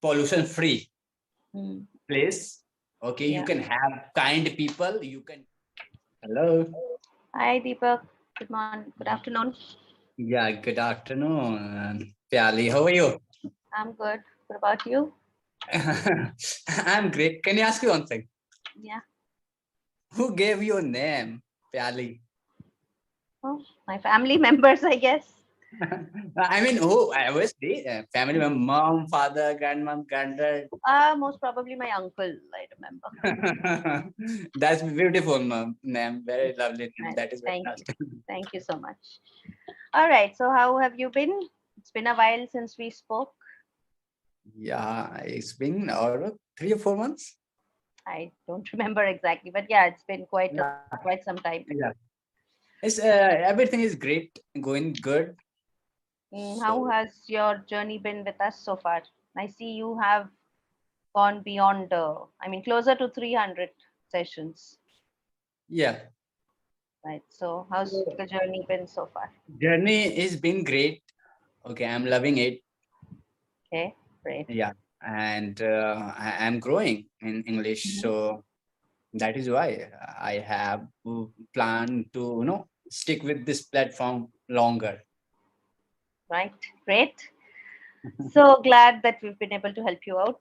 pollution free Hmm. place. Okay, you Yeah. can have kind people. You can. Hello. Hi, Deepak. Good morning. Good afternoon. Yeah. Good afternoon, Pyali. How are you? I'm good. What about you? I'm great. Can you ask you one thing? Yeah. Who gave your name, Pyali? Oh, my family members, I guess. I mean, who? Obviously, family member, mom, father, grandmom, granddad. Most probably my uncle, I remember. That's beautiful, mom. Name. Very lovely name. Right. That is Thank you. fantastic. Thank you so much. All right. So, how have you been? It's been a while since we spoke. Yeah, it's been over 3 or 4 months. I don't remember exactly, but yeah, it's been Yeah, quite some time. yeah. It's everything is great, going good. How So has your journey been with us so far? I see you have gone beyond, closer to 300 sessions, yeah, right? So, how's so the journey been so far? journey is been great. Okay, I'm loving it. Okay, great. Yeah, and I'm growing in English, Mhm. so that is why I have planned to stick with this platform longer. Right, great. So glad that we've been able to help you out.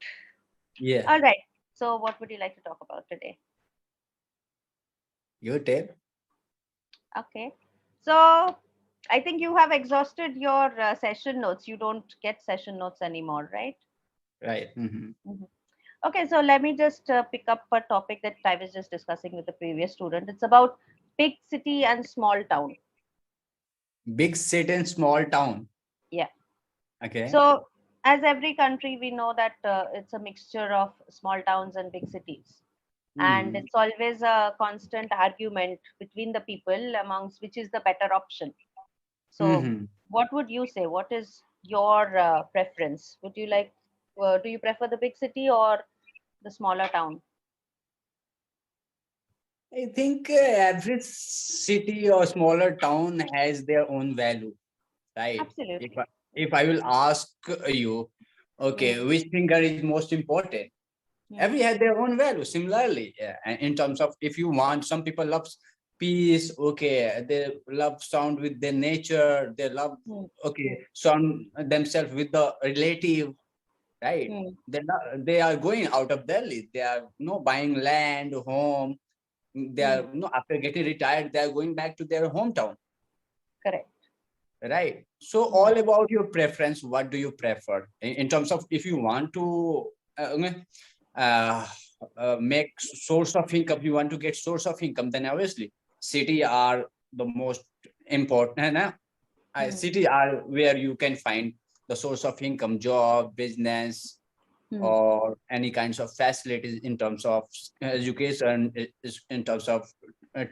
Yeah, All right. So, what would you like to talk about today? you tell. Okay. So, I think you have exhausted your session notes. You don't get session notes anymore, right? Right. Mhm. Okay. So, let me just pick up a topic that I was just discussing with the previous student. It's about big city and small town. Big city and small town. Yeah. Okay. So, as every country, we know that it's a mixture of small towns and big cities. And hmm it's always a constant argument between the people amongst which is the better option. So, hmm what would you say? What is your preference? Do you prefer the big city or the smaller town? I think every city or smaller town has their own value, right? If Absolutely. I, if I will ask you, okay, Mm, which finger is most important? Every mm, has their own value. Similarly, and in terms of if you want, some people love peace. Okay, they love sound with their nature. They love mm, okay mm, sound themselves with the relative, right? mm, They are going out of Delhi. They are buying land, home. They mm. are after getting retired, they are going back to their hometown, Correct. right? So Mm, all about your preference. What do you prefer in terms of if you want to uh, make source of income, you want to get source of income, then obviously city are the most important. mm, City are where you can find the source of income, job, business, mm, or any kinds of facilities in terms of education, in terms of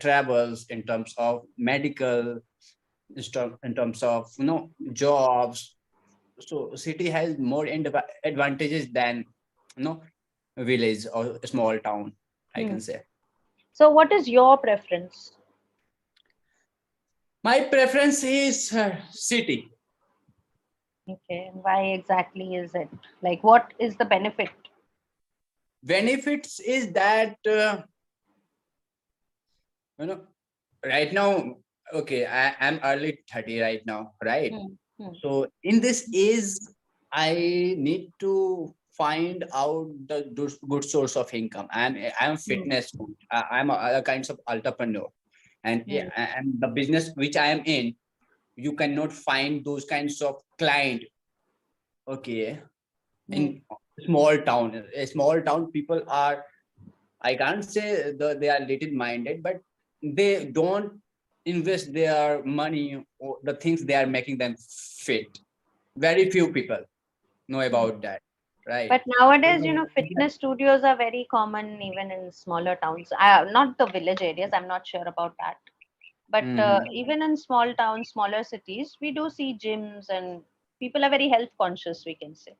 travels, in terms of medical, in terms of jobs. So city has more advantages than village or small town, I mm. can say. So, what is your preference? My preference is city. Okay, why exactly is it? Like, what is the benefit? Benefits is that you know right now, okay, I'm early 30 right now, right? Mm, mm, So in this age, I need to find out the good source of income. I'm mm, fitness coach. I'm a kinds of entrepreneur, and yeah, mm, and the business which I am in, you cannot find those kinds of client. Okay, mm. in small town, a small town people are. I can't say they are little minded, but they don't invest their money or the things they are making them fit. Very few people know Mm. about that, right? But nowadays, fitness studios are very common even in smaller towns. Not the village areas, I'm not sure about that. But Mhm. even in small towns, smaller cities, we do see gyms and people are very health conscious, we can say.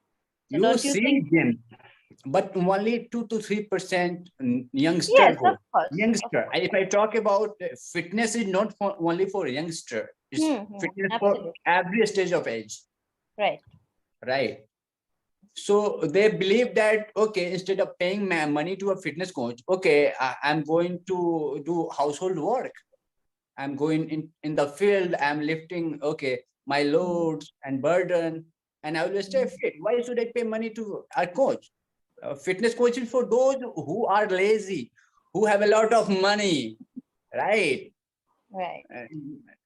So You don't you see think? them, but only 2 to 3% youngster Yes, of go. course. Of Youngster. course. If I talk about fitness, is not for, only for youngster. It's Hmm, fitness for absolutely. every stage of age, Right. right? So they believe that, okay, instead of paying money to a fitness coach, okay, I'm going to do household work. I'm going in the field, I'm lifting, okay, my Mm, loads and burden, and I will stay mm, fit. Why should I pay money to a coach? Fitness coach is for those who are lazy, who have a lot of money, right? right. Uh,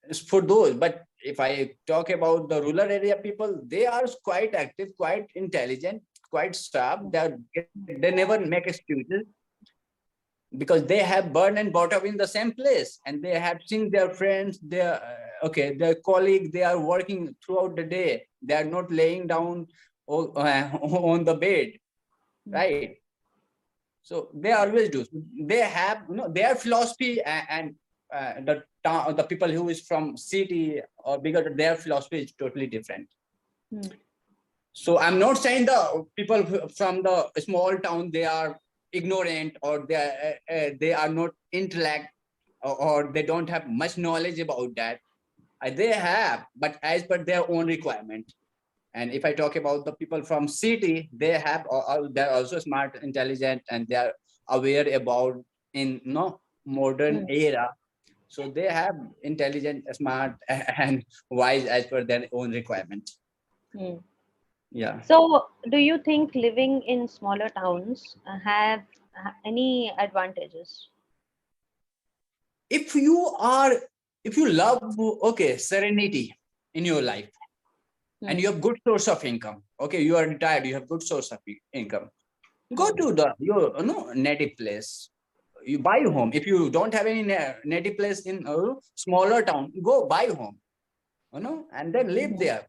it's for those. But if I talk about the rural area people, they are quite active, quite intelligent, quite sharp. Mm, They never make excuses because they have born and brought up in the same place, and they have seen their friends, their their colleague. They are working throughout the day. They are not laying down on the bed, mm, right? So they right. always do. They have, their philosophy, and the people who is from city or bigger, their philosophy is totally different. Mm, So I'm not saying the people from the small town, they are ignorant, or they are not intellect, or they don't have much knowledge about that. They have, but as per their own requirement. And if I talk about the people from city, they have, they're also smart, intelligent, and they are aware about in modern mm, era. So they have intelligent, smart, and wise as per their own requirement. mm. Yeah. So, do you think living in smaller towns have any advantages? If you are, if you love, okay, serenity in your life, and Mm, you have good source of income, okay, you are retired, you have good source of income, go mm, to the your native place. You buy a mm, home. If you don't have any native place in a smaller town, go buy a home, and then live mm, there.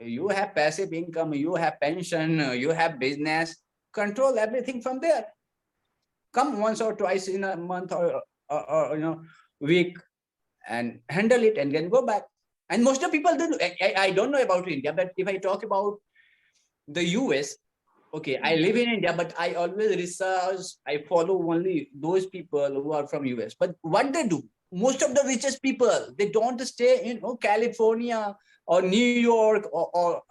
You have passive income, you have pension, you have business. Control everything from there. Come once or twice in a month, or week, and handle it, and then go back. And most of people do. I don't know about India, but if I talk about the US, okay, I mm. live in India, but I always research, I follow only those people who are from US. But what they do, most of the richest people, they don't stay in California or New York, or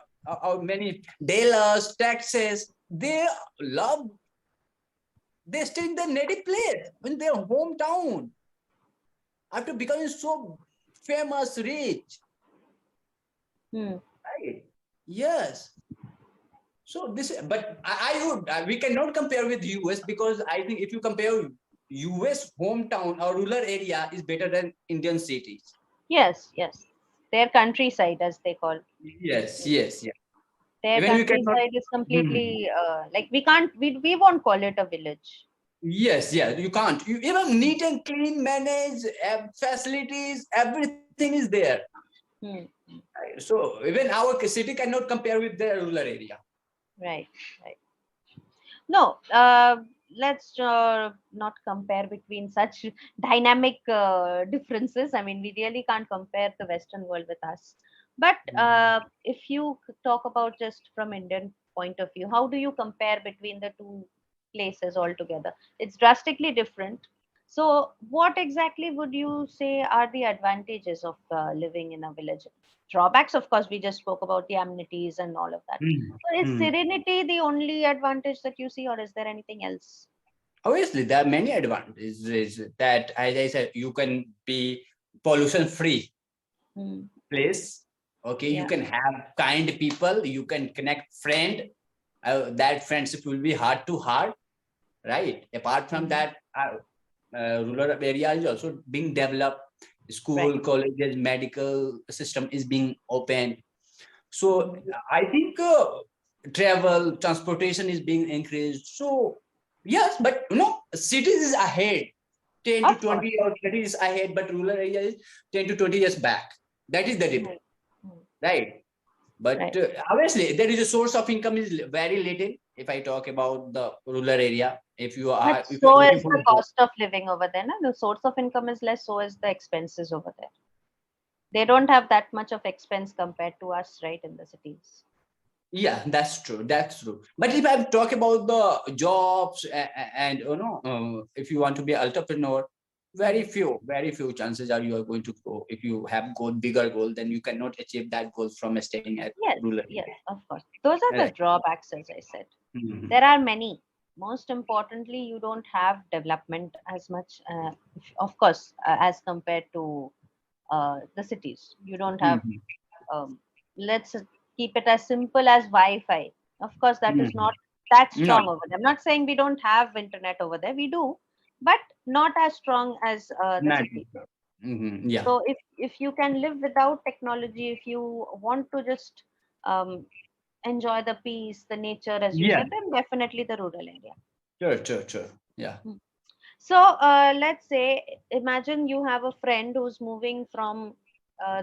many Dallas, Texas. They love, they stay in their native place, in their hometown, after becoming so famous, rich, Mm. right? Yes. So this, but I would, we cannot compare with US, because I think if you compare US hometown or rural area is better than Indian cities. Yes, yes. Their countryside, as they call. Yes, yes, yeah. Their Even we cannot. countryside is Hmm. completely like we can't, we won't call it a village. Yes, yeah, you can't. You even neat and clean, manage facilities, everything is there. Hmm. So even our city cannot compare with the rural area. Right, right. No, let's not compare between such dynamic differences. I mean, we really can't compare the Western world with us. But if you talk about just from Indian point of view, how do you compare between the two places altogether? It's drastically different. So, what exactly would you say are the advantages of living in a village? Drawbacks, of course, we just spoke about the amenities and all of that. Hmm. So is Hmm. serenity the only advantage that you see, or is there anything else? Obviously, there are many advantages that, as I said, you can be pollution free Hmm. place. Okay, you Yeah. can have kind people, you can connect friend. That friendship will be heart to heart, right? Apart from Hmm. that, rural area is also being developed. Right. School, colleges, medical system is being opened. So Hmm. I think travel, transportation is being increased. So yes, but cities is ahead, 10 to Of course. 20 or 30 years ahead, but rural area is 10 to 20 years back. That is the difference, Right. Hmm. right? But Right. obviously, there is a source of income is very little. If I talk about the rural area, But if you so are looking is for the a job, cost of living over there. No? The source of income is less, so is the expenses over there. They don't have that much of expense compared to us, right, in the cities. yeah, that's true. That's true. But if I talk about the jobs, and if you want to be an entrepreneur, very few chances are you are going to grow. If you have got bigger goal, then you cannot achieve that goal from staying at Yes, rural yes, area. of course. Those are the Right. drawbacks, as I said. Mhm. There are many. Most importantly, you don't have development as much, of course, as compared to the cities. You don't have, Mhm. um, let's keep it as simple as Wi-Fi. Of course, that is Mhm. not that No, strong over there. I'm not saying we don't have internet over there. We do, but not as strong as the not. city. Yeah. So if you can live without technology, if you want to just um, enjoy the peace, the nature, as you Yeah. said, then definitely the rural area. Sure, sure, sure. Yeah. Hmm. So let's say, imagine you have a friend who's moving from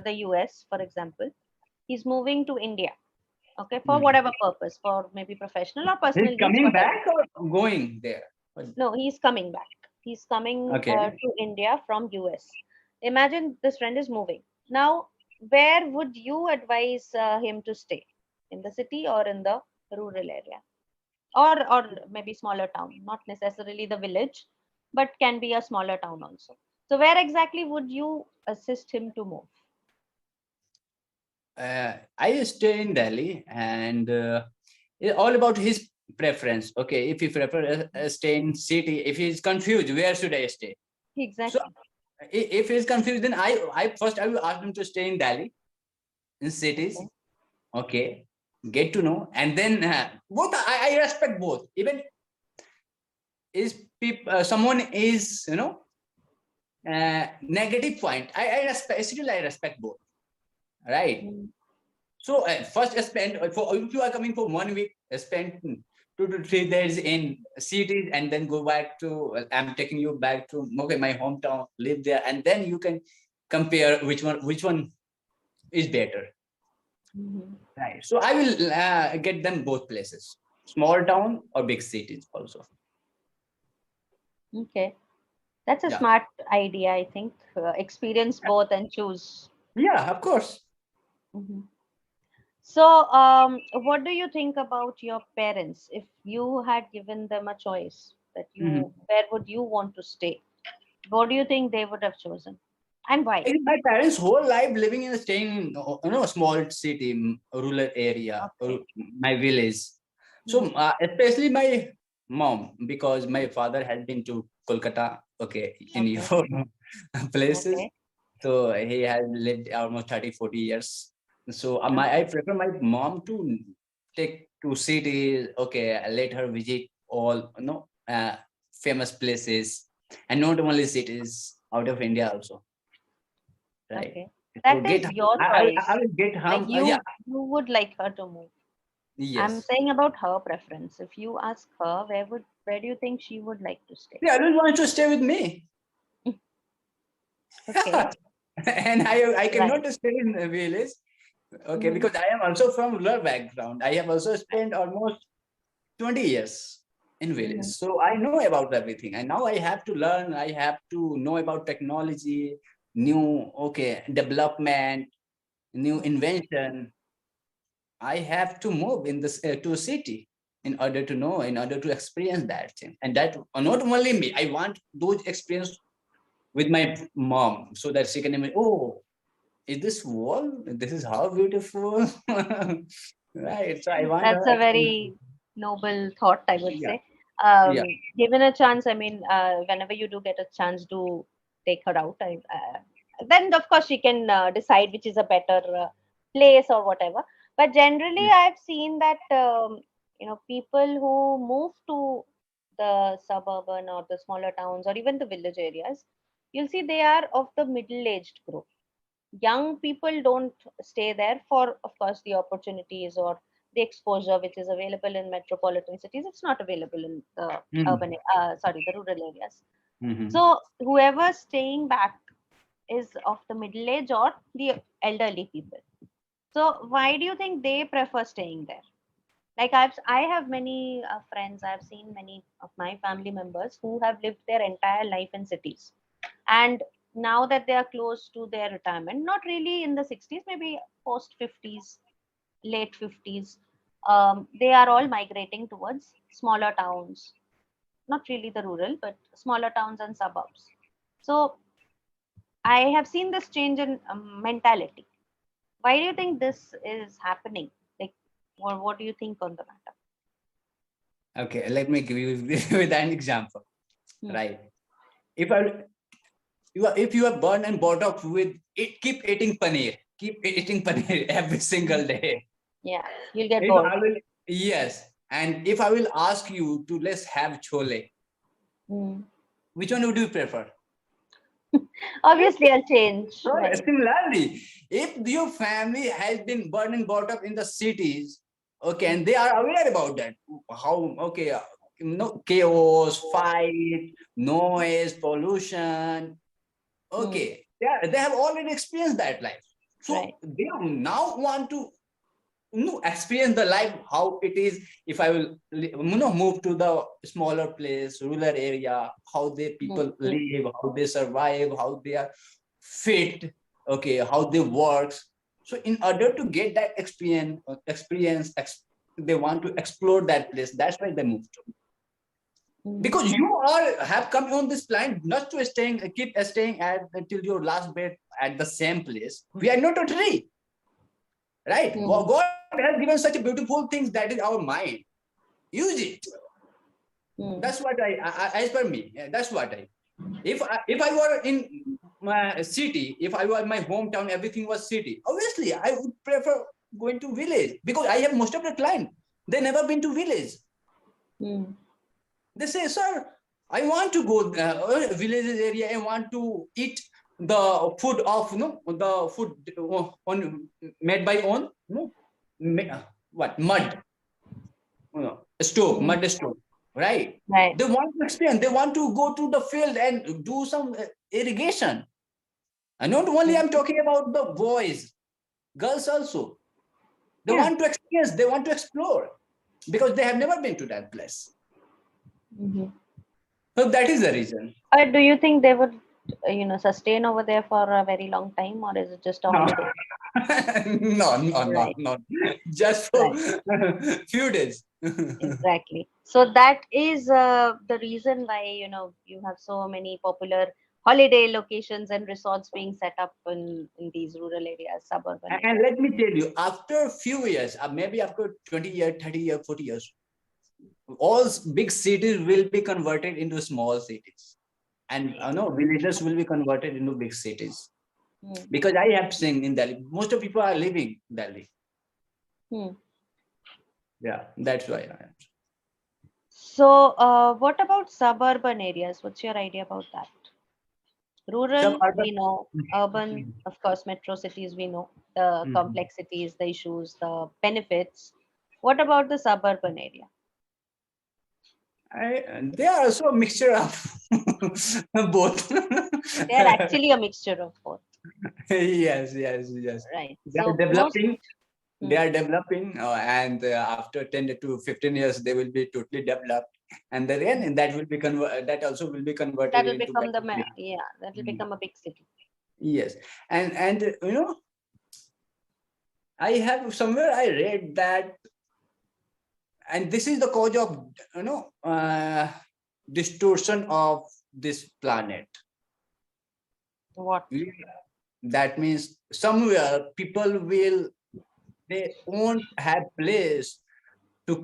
the US, for example. He's moving to India, okay, for Mhm. whatever purpose, for maybe professional or He's personal needs, coming whatever. back or going there? No, he's coming back. He's coming Okay. to India from US. Imagine this friend is moving. Now, where would you advise him to stay? In the city or in the rural area? Or maybe smaller town, not necessarily the village, but can be a smaller town also. So where exactly would you assist him to move? I stay in Delhi, and it's all about his preference. Okay, if he prefer stay in city, if he's confused, where should I stay? So Exactly. if he's confused, then I will ask him to stay in Delhi, in cities. Okay. Okay, get to know, and then both I respect both. Even is someone is negative point. I respect still I respect both. Right. Mm. So first spend for if you are coming for 1 week, spend 2 to 3 days in cities, and then go back to. I'm taking you back to okay my hometown, live there, and then you can compare which one is better. Mhm. Right. So I will get them both places, small town or big cities also. Okay, that's a Yeah. smart idea, I think. Experience both and choose. Yeah. Of course. Mhm. So, what do you think about your parents? If you had given them a choice that Mhm. where would you want to stay? What do you think they would have chosen, and why? My parents' whole life living in staying in small city, rural area, Okay. my village. So Mhm. especially my mom, because my father has been to Kolkata, okay, in Okay. your places. Okay. So he has lived almost 30, 40 years. So Okay. I prefer my mom to take to cities. Okay, let her visit all famous places, and not only cities out of India also. Right. Okay. So That get is your I choice. will get Like him. Yeah. you would like her to move. I'm Yes. saying about her preference. If you ask her, where do you think she would like to stay? Yeah, I don't want to stay with me. Okay. And I Right. cannot stay in the village. Okay, Mm-hmm. because I am also from rural background. I have also Right. spent almost 20 years in village. Mm-hmm. So I know about everything. And now I have to learn, I have to know about technology, new development, new invention. I have to move in this to a city in order to know, in order to experience that thing. And that not only me, I want those experience with my mom so that she can imagine, oh, is this wall? This is how beautiful. Right. So I want That's her a to, very noble thought, I would yeah, say. yeah. Given a chance, I mean, whenever you do get a chance to take her out, then of course she can decide which is a better place or whatever. But generally, I've seen that people who move to the suburban or the smaller towns or even the village areas, you'll see they are of the middle-aged group. Young people don't stay there for, of course, the opportunities or the exposure which is available in metropolitan cities. It's not available in the Mhm. the rural areas. Mhm. So whoever's staying back is of the middle age or the elderly people. So why do you think they prefer staying there? Like I have many friends. I've seen many of my family members who have lived their entire life in cities, and now that they are close to their retirement, not really in the 60s, maybe post 50s, late 50s, they are all migrating towards smaller towns, not really the rural, but smaller towns and suburbs. So I have seen this change in mentality. Why do you think this is happening? Like, what do you think on the matter? Okay, let me give you with an example. Hmm. Right. If if you are born and brought up with it, keep eating paneer every single day. Yeah, you'll get If bored. I will, yes. And if I will ask you to let's have chole, Hmm. which one would you prefer? Obviously, I'll change. So Right. similarly, if your family has been born and brought up in the cities, okay, Hmm. and they are aware about that, how okay, no chaos, fight, noise, pollution, Hmm. okay, yeah, they have already experienced that life. Right. So they now want to experience the life how it is if I will move to the smaller place, rural area, how they Hmm. people Hmm. live, how they survive, how they are fit, okay, how they work. So in order to get that they want to explore that place. That's why they move to, Hmm. because you all have come on this planet not to keep staying at until your last breath at the same place. We are not a tree, right? Hmm. God has given such a beautiful things that is our mind. Use it. Hmm. That's what as per me, that's what I. If I were in my city, if I were my hometown, everything was city. Obviously, I would prefer going to village because I have most of the client. They never been to village. Hmm. They say, sir, I want to go villages area. I want to eat the food of the food on made by own what mud stove, Hmm. mud stove, right? Right. They want to experience. They want to go to the field and do some irrigation. And not only Hmm. I'm talking about the boys, girls also. They Yeah. want to experience. They want to explore because they have never been to that place. Hmm. So that is the reason. Do you think they would, sustain over there for a very long time, or is it just a No, holiday? no, no, no, Right. no. Just for Right. few days. Exactly. So that is the reason why you have so many popular holiday locations and resorts being set up in these rural areas, suburban And areas. let me tell you, after a few years, maybe after 20 years, 30 years, 40 years, all big cities will be converted into small cities. And no, villages will be converted into big cities. Hmm. Because I have seen in Delhi, most of people are living Delhi. Hmm. Yeah, that's why I am. So, what about suburban areas? What's your idea about that? Rural, we Suburban. know. Urban, of course, metro cities, we know the Mhm. complexities, the issues, the benefits. What about the suburban area? They are also a mixture of both. They are actually a mixture of both, Yes, yes, yes. right? They are So, most. developing. They Hmm. are developing, and after 10 to 15 years, they will be totally developed, and then that will be that also will be converted That will into become the metro. yeah, that will become a big city. Yes, and I have somewhere I read that, and this is the cause of distortion of this planet. What? That means somewhere people will they won't have place to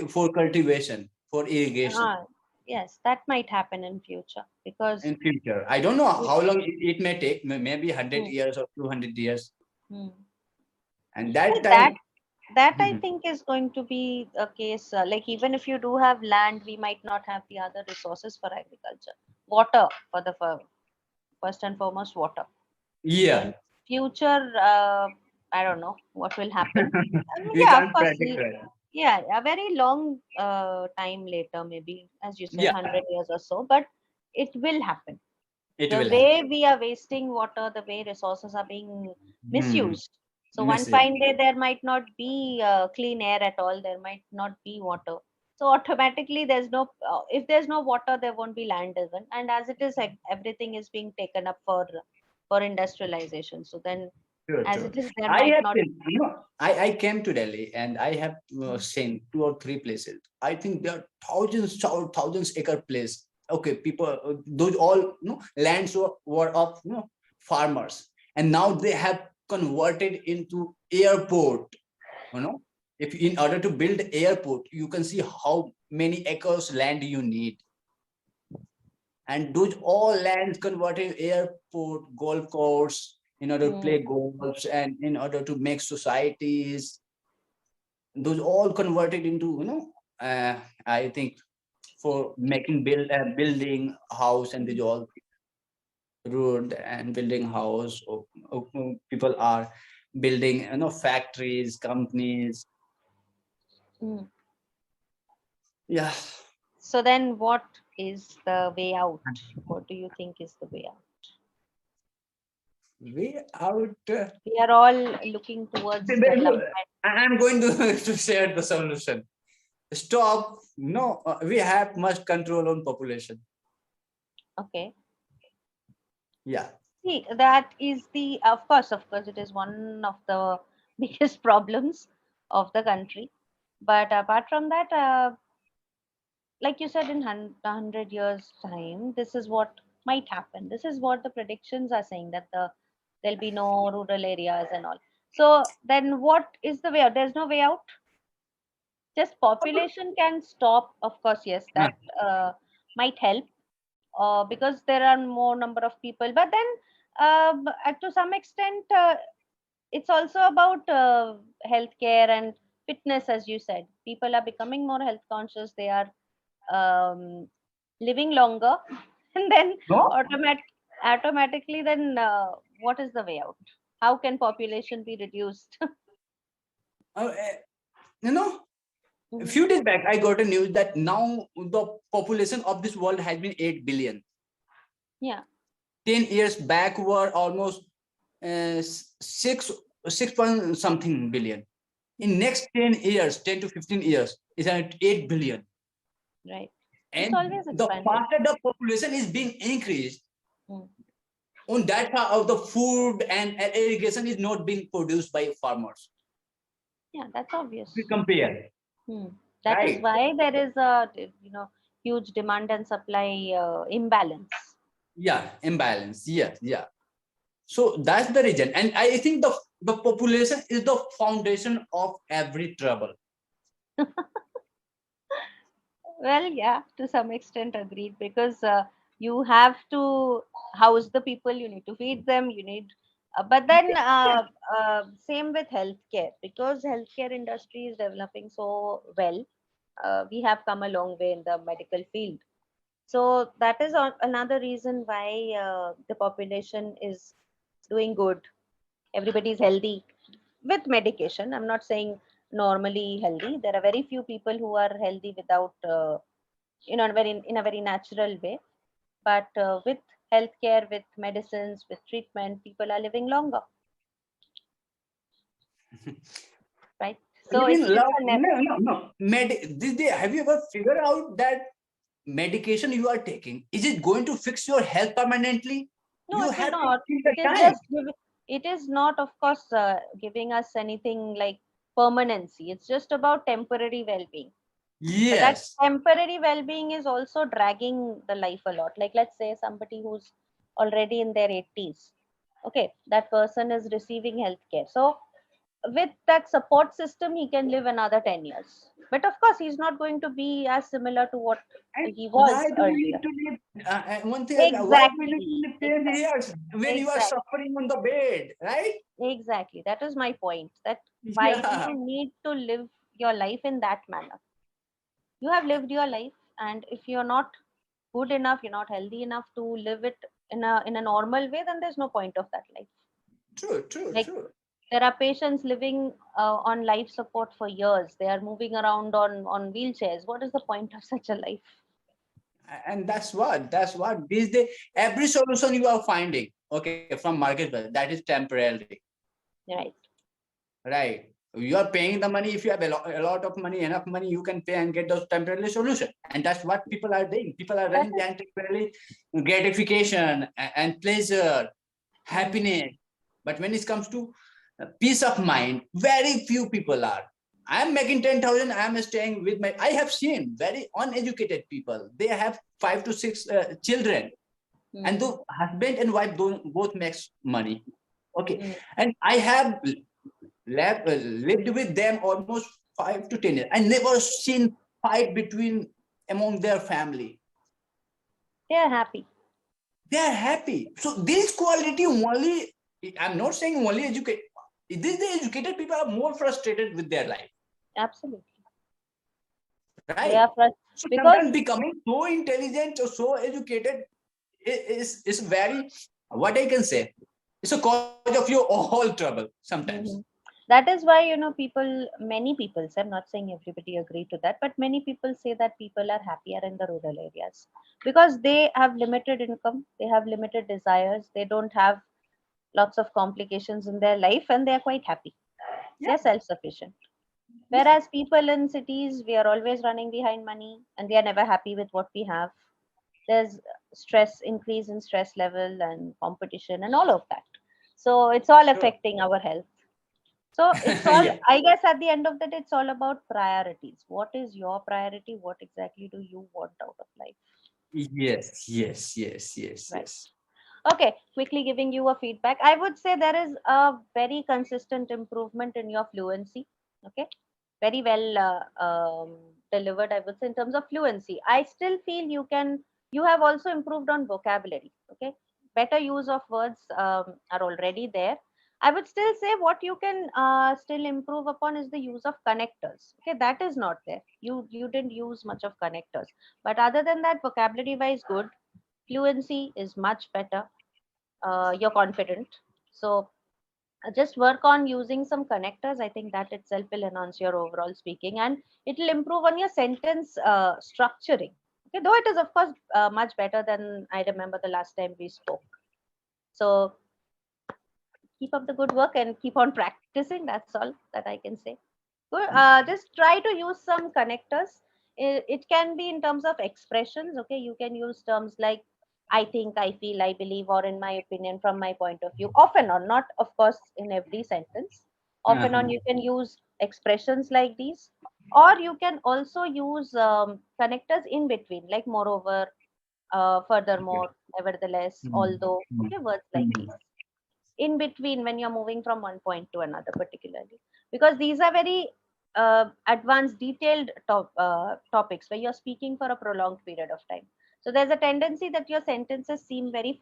for cultivation for irrigation Ah, yes, that might happen in future because. in future. I don't know Yeah. how long it may take, maybe 100 Hmm. years or 200 years, Hmm. and Well, that that time. that I Mhm. think is going to be a case. Like even if you do have land, we might not have the other resources for agriculture. Water for the first and foremost, water. So in Yeah. future, I don't know what will happen. We Yeah, of can't course. predict right. Yeah, a very long time later, maybe as you said, Yeah, 100 years or so, but it will happen. it The will way happen. we are wasting water, the way resources are being Hmm. misused. So one Message. fine day there might not be clean air at all. There might not be water. So automatically there's no if there's no water, there won't be land even. And as it is, like, everything is being taken up for industrialization. So then, True, as true. it is, there I might have not. seen, I came to Delhi and I have Hmm. seen two or three places. I think there are thousands acre place. Okay, people, those all, lands were of, farmers, and now they have converted into airport. you know if in order to build airport, you can see how many acres land you need, and those all lands converted airport, golf course, in order to Mm, play golf and in order to make societies. Those all converted into, I think, for making building house, and these mm, all road and building house, people are building, factories, companies. mm. Yeah. So then, what is the way out? What do you think is the way out? Way out. We are all looking towards development. I'm going to, to share the solution. Stop. No, we have much control on population. Okay. Yeah. See, that is the, of course, it is one of the biggest problems of the country. But apart from that, like you said, in 100 years' time, this is what might happen. This is what the predictions are saying, that there'll be no rural areas and all. So then, what is the way out? There's no way out. Just population can stop. Of course, yes, Huh. that might help because there are more number of people. But then, to some extent, it's also about healthcare and fitness, as you said. People are becoming more health conscious. They are um, living longer, and then No. automatically, then what is the way out? How can population be reduced? Uh, uh, you know, a Mhm. few days back, I got a news that now the population of this world has been 8 billion. Yeah, 10 years back were almost uh, six six point something billion. In next 10 years, 10 to 15 years, is at 8 billion. right. It's And always the expanding. faster the population is being increased, Mm. on that part of the food and irrigation is not being produced by farmers. Yeah, that's We obvious. compare, Hmm. That is right? why there is a huge demand and supply imbalance. Yeah, imbalance. Yeah, yeah. So that's the reason, and I think the population is the foundation of every trouble. Well, yeah, to some extent agreed, because you have to house the people, you need to feed them, you need. But then, same with healthcare, because healthcare industry is developing so well. We have come a long way in the medical field. So that is another reason why the population is doing good. Everybody is healthy with medication. I'm not saying normally healthy. There are very few people who are healthy without, in a very natural way. But with healthcare, with medicines, with treatment, people are living longer, right? So Living it's love, a no, no, no. Have you ever figured out that medication you are taking, is it going to fix your health permanently? no, You it will have to not. give It the is time. just it is not, of course, giving us anything like permanency. It's just about temporary well-being. But that Yes. temporary well-being is also dragging the life a lot. Like, let's say somebody who's already in their 80s. Okay, that person is receiving healthcare. So with that support system, he can live another 10 years. But of course, he's not going to be as similar to what And he why was do we need earlier. to live? One thing, why do we need to Exactly. live 10 Exactly. years when you are Exactly. suffering on the bed, right? Exactly. That is my point. That why do Yeah. you need to live your life in that manner? You have lived your life, and if you're not good enough, you're not healthy enough to live it in a normal way, then there's no point of that life. True, true, Like, true. there are patients living on life support for years. They are moving around on wheelchairs. What is the point of such a life? And that's what these days, every solution you are finding, okay, from market, that is temporary, Right. right? You are paying the money. If you have a lot of money, enough money, you can pay and get those temporary solution, and that's what people are doing. People are That running is. behind temporary gratification and pleasure, Mm, happiness. But when it comes to peace of mind, very few people are. I'm making 10,000. I'm staying with my. I have seen very uneducated people. They have 5 to 6 children, and the Mm, husband and wife don't both makes money. Okay, mm. and I have lived with them almost 5 to 10 years. I never seen fight between among their family. They are happy. They are happy. So this quality only. I'm not saying only educate. The educated people are more frustrated with their life, Absolutely. They right? are frust- So because sometimes becoming so intelligent or so educated is very, what I can say, it's a cause of your all trouble sometimes. Mhm. That is why, people, many people say, I'm not saying everybody agree to that, but many people say that people are happier in the rural areas because they have limited income, they have limited desires, they don't have lots of complications in their life, and they are quite happy. Yeah, They're self sufficient. yeah, Whereas people in cities, we are always running behind money and we are never happy with what we have. There's stress, increase in stress level and competition and all of that. So it's all sure. affecting our health. So it's all, Yeah. I guess at the end of the day, it's all about priorities. What is your priority? What exactly do you want out of life? Yes, yes, yes, yes, Right. yes. Okay, quickly giving you a feedback. I would say there is a very consistent improvement in your fluency. Okay, very well delivered, I would say, in terms of fluency. I still feel you have also improved on vocabulary. Okay, better use of words are already there. I would still say what you can still improve upon is the use of connectors. Okay, that is not there. You didn't use much of connectors, but other than that, vocabulary wise, good. Fluency is much better. You're confident. So just work on using some connectors. I think that itself will enhance your overall speaking, and it will improve on your sentence structuring. Okay, though it is of course much better than I remember the last time we spoke. So keep up the good work and keep on practicing. That's all that I can say. Good. Just try to use some connectors. It can be in terms of expressions. Okay, you can use terms like I think, I feel, I believe, or in my opinion, from my point of view. Off and on, not of course in every sentence. Off and on, Uh-huh. you can use expressions like these, or you can also use connectors in between, like moreover, Okay. furthermore, nevertheless, Mm, although. mm, Okay, words like mm. these in between when you're moving from one point to another, particularly because these are very advanced detailed topics where you're speaking for a prolonged period of time. So there's a tendency that your sentences seem very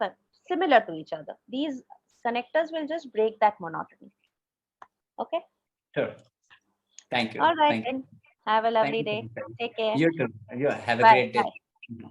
similar to each other. These connectors will just break that monotony. Okay. Sure. Thank you. All right Thank you. then, have a Thank lovely you for day. the time. Take care. You too. You have a Bye great day. bye.